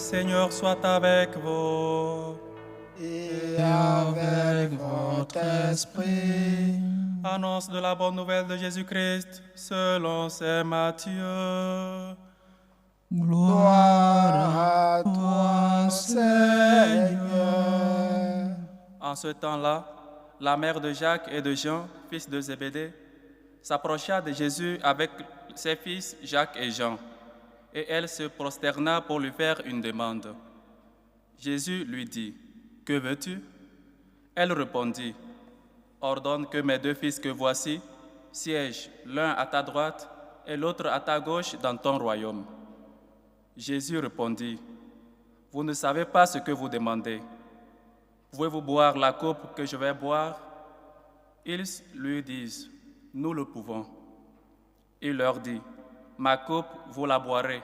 Seigneur soit avec vous. Et avec votre esprit. Annonce de la bonne nouvelle de Jésus-Christ selon saint Matthieu. Gloire à toi, Seigneur. En ce temps-là, la mère de Jacques et de Jean, fils de Zébédée, s'approcha de Jésus avec ses fils Jacques et Jean, et elle se prosterna pour lui faire une demande. Jésus lui dit, « Que veux-tu » Elle répondit, « Ordonne que mes deux fils que voici siègent l'un à ta droite et l'autre à ta gauche dans ton royaume. » Jésus répondit, « Vous ne savez pas ce que vous demandez. Pouvez-vous boire la coupe que je vais boire ?» Ils lui disent, « Nous le pouvons. » Il leur dit, « Ma coupe, vous la boirez.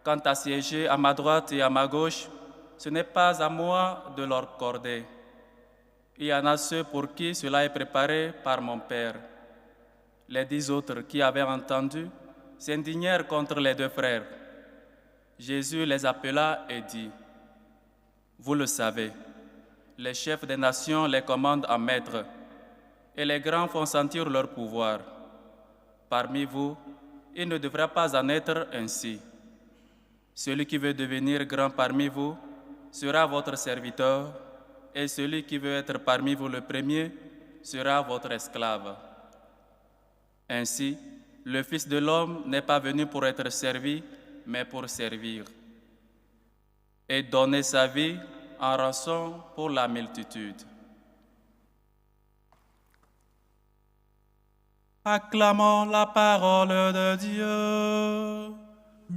Quant à siéger à ma droite et à ma gauche, ce n'est pas à moi de l'accorder. Il y en a ceux pour qui cela est préparé par mon Père. » Les 10 autres qui avaient entendu s'indignèrent contre les deux frères. Jésus les appela et dit, « Vous le savez, les chefs des nations les commandent en maître, et les grands font sentir leur pouvoir. Parmi vous, il ne devrait pas en être ainsi. Celui qui veut devenir grand parmi vous sera votre serviteur, et celui qui veut être parmi vous le premier sera votre esclave. Ainsi, le Fils de l'homme n'est pas venu pour être servi, mais pour servir, et donner sa vie en rançon pour la multitude. » Acclamons la parole de Dieu.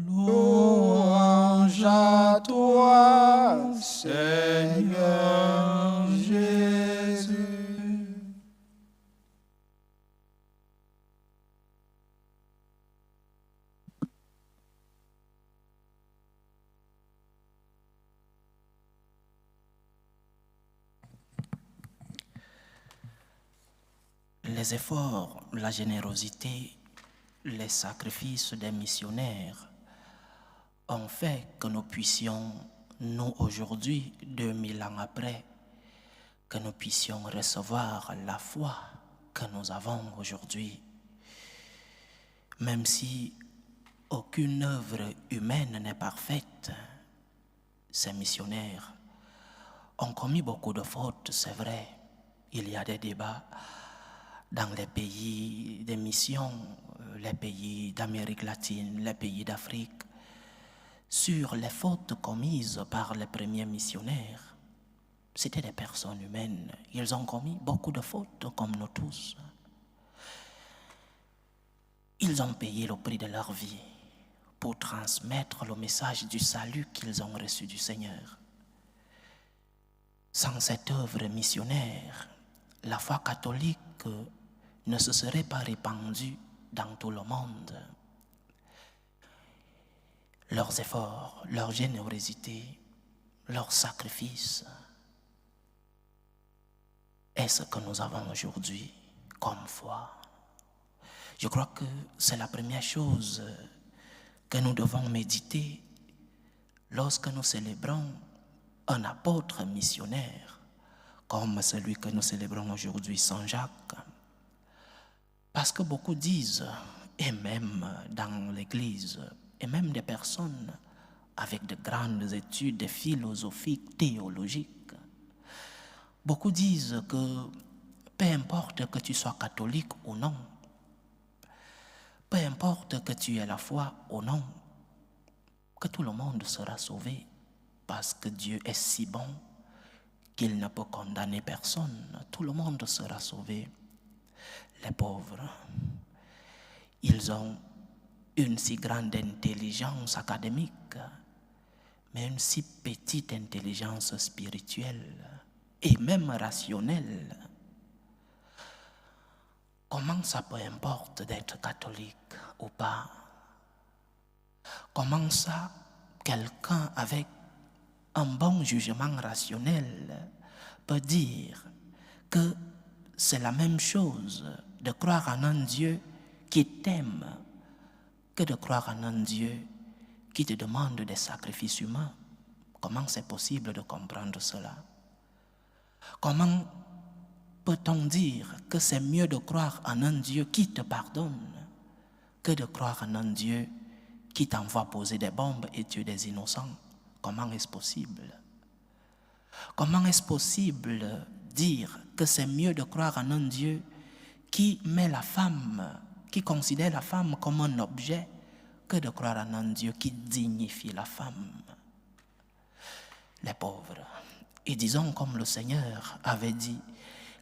Louange à toi, Seigneur Jésus. Les efforts, la générosité, les sacrifices des missionnaires ont fait que nous puissions, nous aujourd'hui, 2000 ans après, que nous puissions recevoir la foi que nous avons aujourd'hui. Même si aucune œuvre humaine n'est parfaite, ces missionnaires ont commis beaucoup de fautes, c'est vrai. Il y a des débats dans les pays des missions, les pays d'Amérique latine, les pays d'Afrique, sur les fautes commises par les premiers missionnaires. C'étaient des personnes humaines. Ils ont commis beaucoup de fautes, comme nous tous. Ils ont payé le prix de leur vie pour transmettre le message du salut qu'ils ont reçu du Seigneur. Sans cette œuvre missionnaire, la foi catholique ne se serait pas répandue dans tout le monde. Leurs efforts, leur générosité, leurs sacrifices est ce que nous avons aujourd'hui comme foi. Je crois que c'est la première chose que nous devons méditer lorsque nous célébrons un apôtre missionnaire comme celui que nous célébrons aujourd'hui, Saint Jacques. Parce que beaucoup disent, et même dans l'Église, et même des personnes avec de grandes études philosophiques, théologiques, beaucoup disent que peu importe que tu sois catholique ou non, peu importe que tu aies la foi ou non, que tout le monde sera sauvé parce que Dieu est si bon qu'il ne peut condamner personne. Tout le monde sera sauvé. Les pauvres, ils ont une si grande intelligence académique, mais une si petite intelligence spirituelle et même rationnelle. Comment ça peut importe d'être catholique ou pas? Comment ça, quelqu'un avec un bon jugement rationnel peut dire que c'est la même chose de croire en un Dieu qui t'aime que de croire en un Dieu qui te demande des sacrifices humains? Comment c'est possible de comprendre cela? Comment peut-on dire que c'est mieux de croire en un Dieu qui te pardonne que de croire en un Dieu qui t'envoie poser des bombes et tuer des innocents? Comment est-ce possible? Comment est-ce possible dire que c'est mieux de croire en un Dieu qui met la femme, qui considère la femme comme un objet, que de croire en un Dieu qui dignifie la femme? Les pauvres. Et disons comme le Seigneur avait dit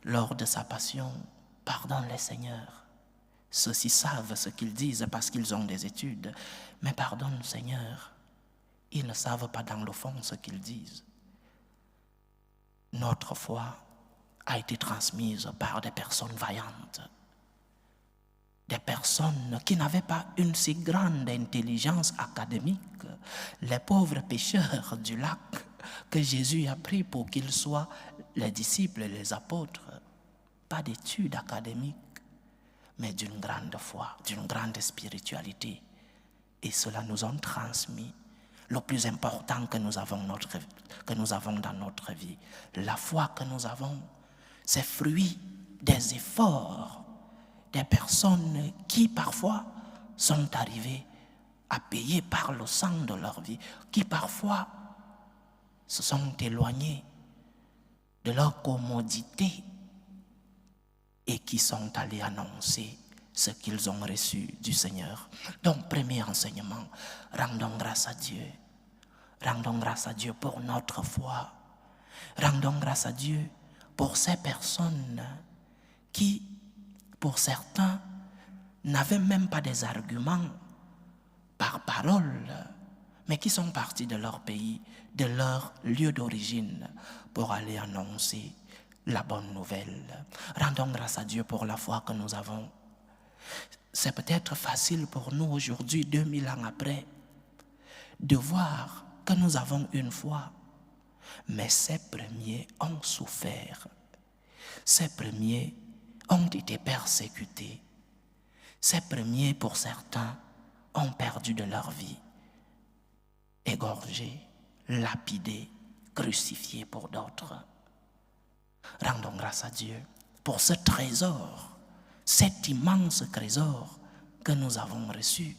lors de sa passion, pardonne-les Seigneur. Ceux-ci savent ce qu'ils disent parce qu'ils ont des études, mais pardonne Seigneur. Ils ne savent pas dans le fond ce qu'ils disent. Notre foi a été transmise par des personnes vaillantes, des personnes qui n'avaient pas une si grande intelligence académique, les pauvres pêcheurs du lac que Jésus a pris pour qu'ils soient les disciples et les apôtres. Pas d'études académiques, mais d'une grande foi, d'une grande spiritualité. Et cela nous a transmis le plus important que nous avons dans notre vie. La foi que nous avons, c'est fruit des efforts des personnes qui parfois sont arrivées à payer par le sang de leur vie, qui parfois se sont éloignées de leur commodité et qui sont allés annoncer ce qu'ils ont reçu du Seigneur. Donc, premier enseignement, rendons grâce à Dieu. Rendons grâce à Dieu pour notre foi. Rendons grâce à Dieu pour ces personnes qui, pour certains, n'avaient même pas des arguments par parole, mais qui sont partis de leur pays, de leur lieu d'origine, pour aller annoncer la bonne nouvelle. Rendons grâce à Dieu pour la foi que nous avons. C'est peut-être facile pour nous aujourd'hui, 2000 ans après, de voir que nous avons une foi. Mais ces premiers ont souffert. Ces premiers ont été persécutés. Ces premiers, pour certains, ont perdu de leur vie. Égorgés, lapidés, crucifiés pour d'autres. Rendons grâce à Dieu pour ce trésor, cet immense trésor que nous avons reçu.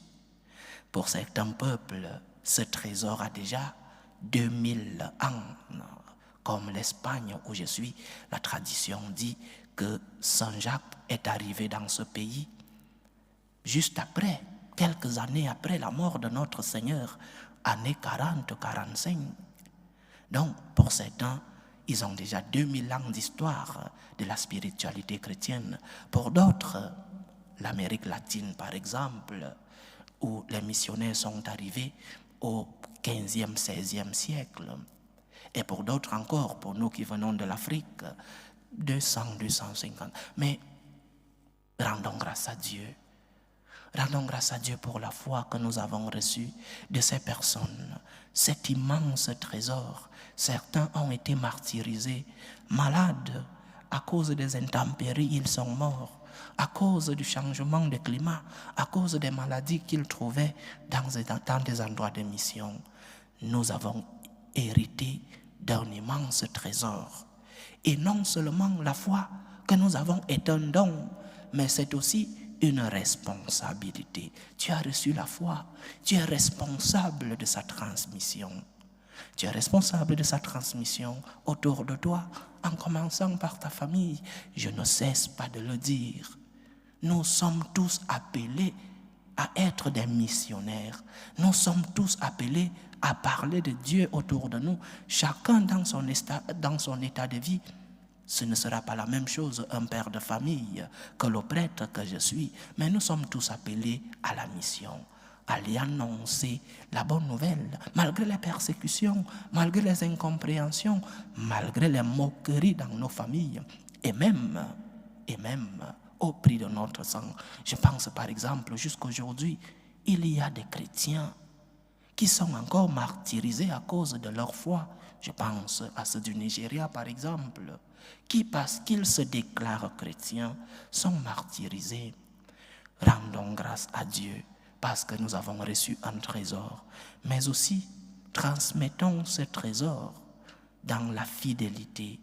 Pour certains peuples, ce trésor a déjà 2000 ans. Comme l'Espagne où je suis, la tradition dit que Saint Jacques est arrivé dans ce pays juste après, quelques années après la mort de notre Seigneur, années 40-45. Donc, pour certains, ils ont déjà 2000 ans d'histoire de la spiritualité chrétienne. Pour d'autres, l'Amérique latine par exemple, où les missionnaires sont arrivés au 15e, 16e siècle. Et pour d'autres encore, pour nous qui venons de l'Afrique, 200, 250. Mais rendons grâce à Dieu. Rendons grâce à Dieu pour la foi que nous avons reçue de ces personnes. Cet immense trésor. Certains ont été martyrisés, malades, à cause des intempéries, ils sont morts. À cause du changement de climat, à cause des maladies qu'ils trouvaient dans des endroits de mission. Nous avons hérité d'un immense trésor. Et non seulement la foi que nous avons est un don, mais c'est aussi une responsabilité. Tu as reçu la foi, tu es responsable de sa transmission. Tu es responsable de sa transmission autour de toi, en commençant par ta famille. Je ne cesse pas de le dire. Nous sommes tous appelés à être des missionnaires. Nous sommes tous appelés à parler de Dieu autour de nous. Chacun dans son état de vie. Ce ne sera pas la même chose un père de famille que le prêtre que je suis. Mais nous sommes tous appelés à la mission. À lui annoncer la bonne nouvelle, malgré les persécutions, malgré les incompréhensions, malgré les moqueries dans nos familles, et même au prix de notre sang. Je pense par exemple, jusqu'aujourd'hui, il y a des chrétiens qui sont encore martyrisés à cause de leur foi. Je pense à ceux du Nigeria par exemple, qui parce qu'ils se déclarent chrétiens, sont martyrisés. Rendons grâce à Dieu parce que nous avons reçu un trésor, mais aussi transmettons ce trésor dans la fidélité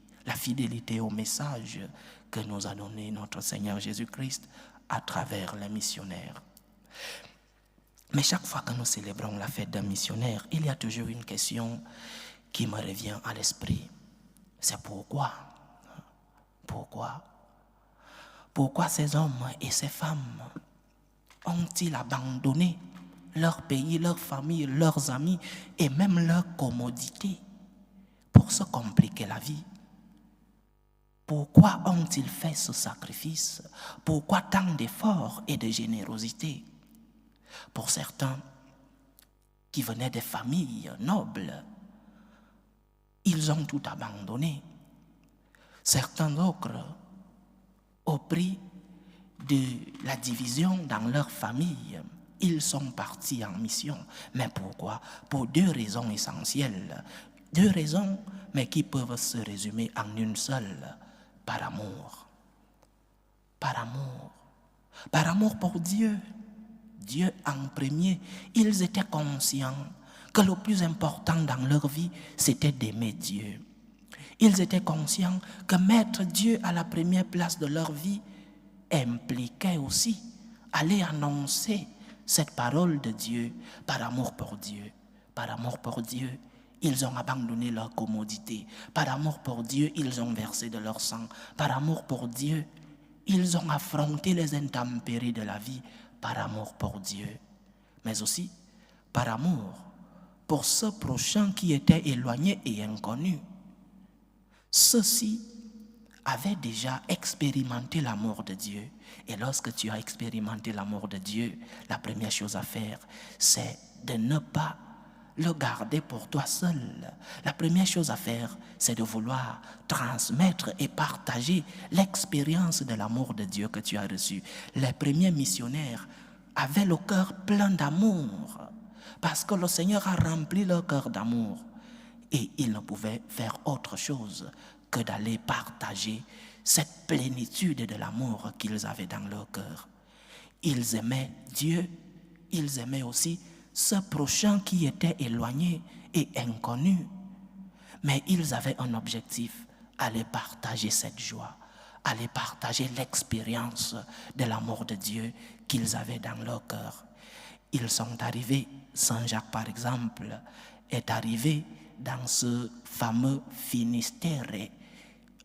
au message que nous a donné notre Seigneur Jésus-Christ à travers les missionnaires. Mais chaque fois que nous célébrons la fête d'un missionnaire, il y a toujours une question qui me revient à l'esprit. C'est pourquoi ces hommes et ces femmes ont-ils abandonné leur pays, leur famille, leurs amis et même leur commodité pour se compliquer la vie? Pourquoi ont-ils fait ce sacrifice? Pourquoi tant d'efforts et de générosité? Pour certains qui venaient des familles nobles, ils ont tout abandonné. Certains autres, au prix de la division dans leur famille, ils sont partis en mission. Mais pourquoi? Pour deux raisons essentielles. Deux raisons, mais qui peuvent se résumer en une seule. Par amour. Par amour. Par amour pour Dieu. Dieu en premier. Ils étaient conscients que le plus important dans leur vie, c'était d'aimer Dieu. Ils étaient conscients que mettre Dieu à la première place de leur vie impliquait aussi aller annoncer cette parole de Dieu par amour pour Dieu. Par amour pour Dieu, ils ont abandonné leur commodité. Par amour pour Dieu, ils ont versé de leur sang. Par amour pour Dieu, ils ont affronté les intempéries de la vie. Par amour pour Dieu. Mais aussi par amour pour ce prochain qui était éloigné et inconnu. Ceux-ci avaient déjà expérimenté l'amour de Dieu. Et lorsque tu as expérimenté l'amour de Dieu, la première chose à faire, c'est de ne pas le garder pour toi seul. La première chose à faire, c'est de vouloir transmettre et partager l'expérience de l'amour de Dieu que tu as reçu. Les premiers missionnaires avaient le cœur plein d'amour parce que le Seigneur a rempli leur cœur d'amour et ils ne pouvaient faire autre chose que d'aller partager cette plénitude de l'amour qu'ils avaient dans leur cœur. Ils aimaient Dieu, ils aimaient aussi ce prochain qui était éloigné et inconnu. Mais ils avaient un objectif, aller partager cette joie, aller partager l'expérience de l'amour de Dieu qu'ils avaient dans leur cœur. Ils sont arrivés, Saint Jacques par exemple, est arrivé dans ce fameux Finistère,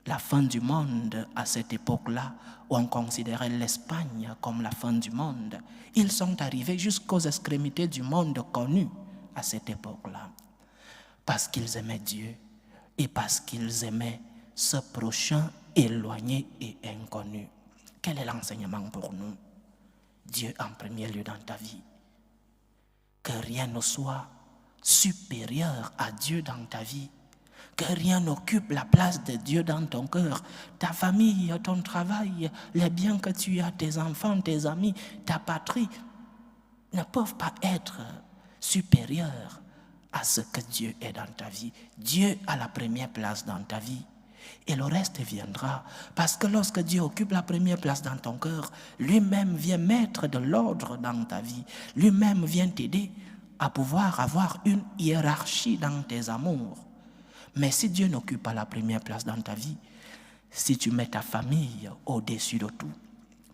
la fin du monde à cette époque-là, où on considérait l'Espagne comme la fin du monde. Ils sont arrivés jusqu'aux extrémités du monde connu à cette époque-là, parce qu'ils aimaient Dieu et parce qu'ils aimaient ce prochain éloigné et inconnu. Quel est l'enseignement pour nous? Dieu en premier lieu dans ta vie. Que rien ne soit supérieur à Dieu dans ta vie. Que rien n'occupe la place de Dieu dans ton cœur. Ta famille, ton travail, les biens que tu as, tes enfants, tes amis, ta patrie ne peuvent pas être supérieurs à ce que Dieu est dans ta vie. Dieu a la première place dans ta vie. Et le reste viendra. Parce que lorsque Dieu occupe la première place dans ton cœur, lui-même vient mettre de l'ordre dans ta vie. Lui-même vient t'aider à pouvoir avoir une hiérarchie dans tes amours. Mais si Dieu n'occupe pas la première place dans ta vie, si tu mets ta famille au-dessus de tout,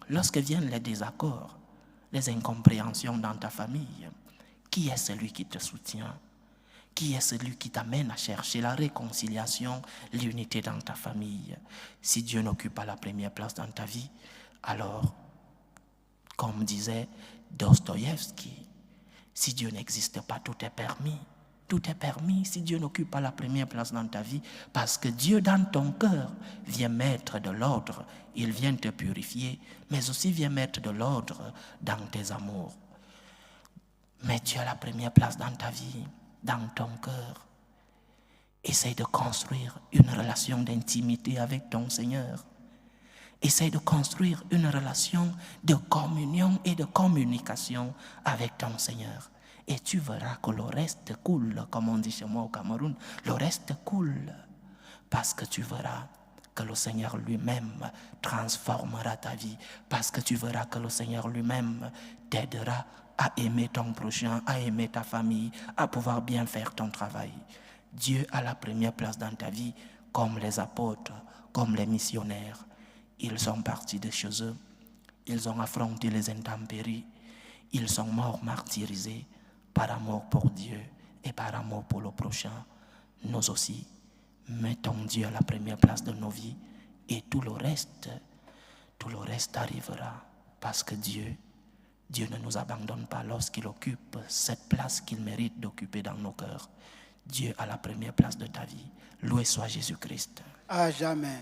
lorsque viennent les désaccords, les incompréhensions dans ta famille, qui est celui qui te soutient? Qui est celui qui t'amène à chercher la réconciliation, l'unité dans ta famille? Si Dieu n'occupe pas la première place dans ta vie, alors, comme disait Dostoïevski, si Dieu n'existe pas, tout est permis. Tout est permis si Dieu n'occupe pas la première place dans ta vie, parce que Dieu dans ton cœur vient mettre de l'ordre, il vient te purifier, mais aussi vient mettre de l'ordre dans tes amours. Mais Dieu a la première place dans ta vie, dans ton cœur. Essaye de construire une relation d'intimité avec ton Seigneur. Essaye de construire une relation de communion et de communication avec ton Seigneur. Et tu verras que le reste coule, comme on dit chez moi au Cameroun, le reste coule. Parce que tu verras que le Seigneur lui-même transformera ta vie. Parce que tu verras que le Seigneur lui-même t'aidera à aimer ton prochain, à aimer ta famille, à pouvoir bien faire ton travail. Dieu a la première place dans ta vie, comme les apôtres, comme les missionnaires. Ils sont partis de chez eux, ils ont affronté les intempéries, ils sont morts martyrisés par amour pour Dieu et par amour pour le prochain. Nous aussi, mettons Dieu à la première place de nos vies et tout le reste arrivera parce que Dieu ne nous abandonne pas lorsqu'il occupe cette place qu'il mérite d'occuper dans nos cœurs. Dieu a la première place de ta vie. Loué soit Jésus-Christ. À jamais.